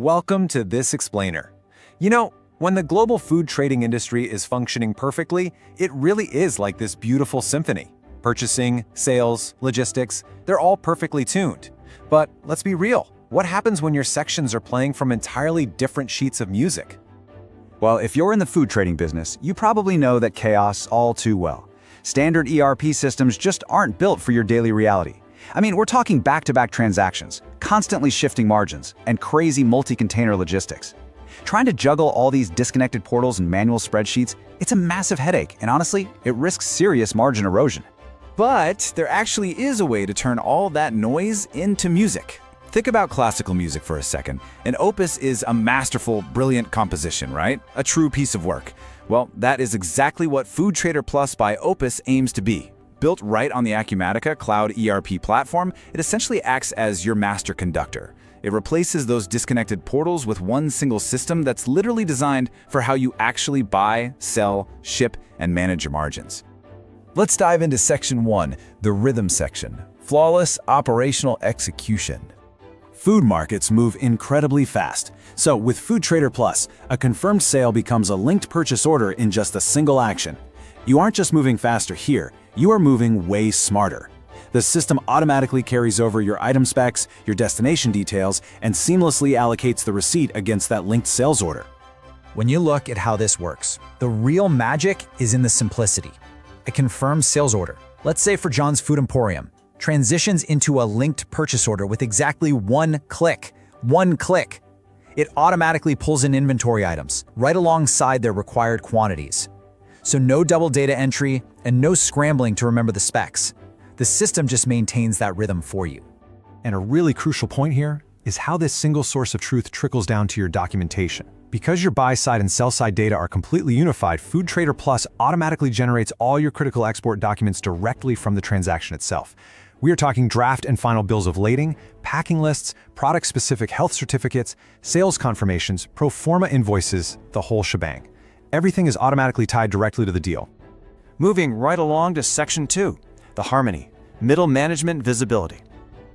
Welcome to This Explainer. When the global food trading industry is functioning perfectly, it really is like this beautiful symphony. Purchasing, sales, logistics, they're all perfectly tuned. But let's be real, what happens when your sections are playing from entirely different sheets of music? Well, if you're in the food trading business, you probably know that chaos all too well. Standard ERP systems just aren't built for your daily reality. We're talking back-to-back transactions, constantly shifting margins, and crazy multi-container logistics. Trying to juggle all these disconnected portals and manual spreadsheets, it's a massive headache, and honestly, it risks serious margin erosion. But there actually is a way to turn all that noise into music. Think about classical music for a second. An opus is a masterful, brilliant composition, right? A true piece of work. Well, that is exactly what Food Trader Plus by Opus aims to be. Built right on the Acumatica cloud ERP platform, it essentially acts as your master conductor. It replaces those disconnected portals with one single system that's literally designed for how you actually buy, sell, ship, and manage your margins. Let's dive into Section 1, the Rhythm section. Flawless operational execution. Food markets move incredibly fast. So with Food Trader Plus, a confirmed sale becomes a linked purchase order in just a single action. You aren't just moving faster here, you are moving way smarter. The system automatically carries over your item specs, your destination details, and seamlessly allocates the receipt against that linked sales order. When you look at how this works, the real magic is in the simplicity. A confirmed sales order, let's say for John's Food Emporium, transitions into a linked purchase order with exactly one click. One click. It automatically pulls in inventory items right alongside their required quantities. So no double data entry and no scrambling to remember the specs. The system just maintains that rhythm for you. And a really crucial point here is how this single source of truth trickles down to your documentation. Because your buy-side and sell-side data are completely unified, Food Trader Plus automatically generates all your critical export documents directly from the transaction itself. We are talking draft and final bills of lading, packing lists, product-specific health certificates, sales confirmations, pro forma invoices, the whole shebang. Everything is automatically tied directly to the deal. Moving right along to Section 2, the Harmony, Middle Management Visibility.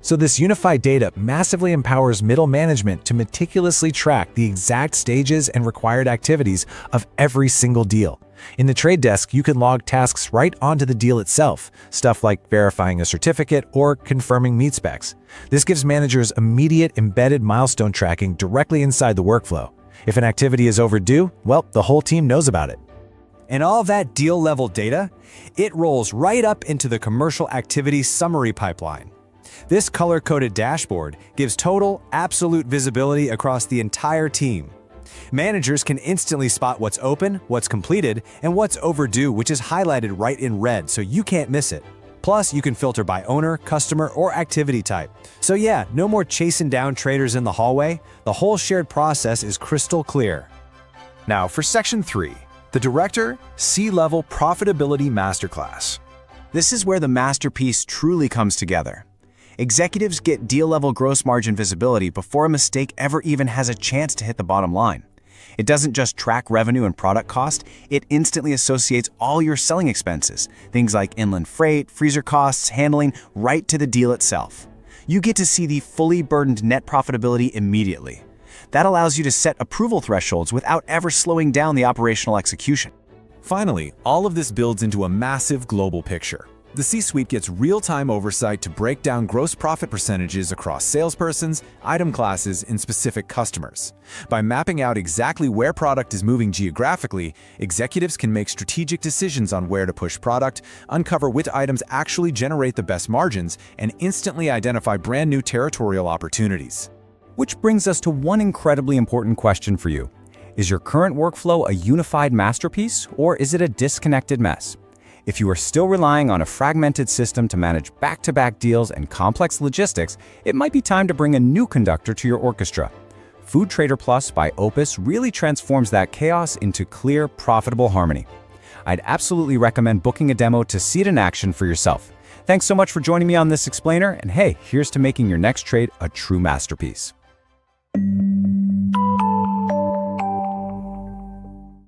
So this unified data massively empowers middle management to meticulously track the exact stages and required activities of every single deal. In the trade desk, you can log tasks right onto the deal itself, stuff like verifying a certificate or confirming meat specs. This gives managers immediate embedded milestone tracking directly inside the workflow. If an activity is overdue, well, the whole team knows about it. And all that deal-level data, it rolls right up into the commercial activity summary pipeline. This color-coded dashboard gives total, absolute visibility across the entire team. Managers can instantly spot what's open, what's completed, and what's overdue, which is highlighted right in red, so you can't miss it. Plus, you can filter by owner, customer, or activity type. So yeah, no more chasing down traders in the hallway. The whole shared process is crystal clear. Now for Section 3, the Director C-Level Profitability Masterclass. This is where the masterpiece truly comes together. Executives get deal-level gross margin visibility before a mistake ever even has a chance to hit the bottom line. It doesn't just track revenue and product cost, it instantly associates all your selling expenses, things like inland freight, freezer costs, handling, right to the deal itself. You get to see the fully burdened net profitability immediately. That allows you to set approval thresholds without ever slowing down the operational execution. Finally, all of this builds into a massive global picture. The C-suite gets real-time oversight to break down gross profit percentages across salespersons, item classes, and specific customers. By mapping out exactly where product is moving geographically, executives can make strategic decisions on where to push product, uncover which items actually generate the best margins, and instantly identify brand new territorial opportunities. Which brings us to one incredibly important question for you. Is your current workflow a unified masterpiece, or is it a disconnected mess? If you are still relying on a fragmented system to manage back-to-back deals and complex logistics, it might be time to bring a new conductor to your orchestra. Food Trader Plus by Opus really transforms that chaos into clear, profitable harmony. I'd absolutely recommend booking a demo to see it in action for yourself. Thanks so much for joining me on This Explainer, and hey, here's to making your next trade a true masterpiece.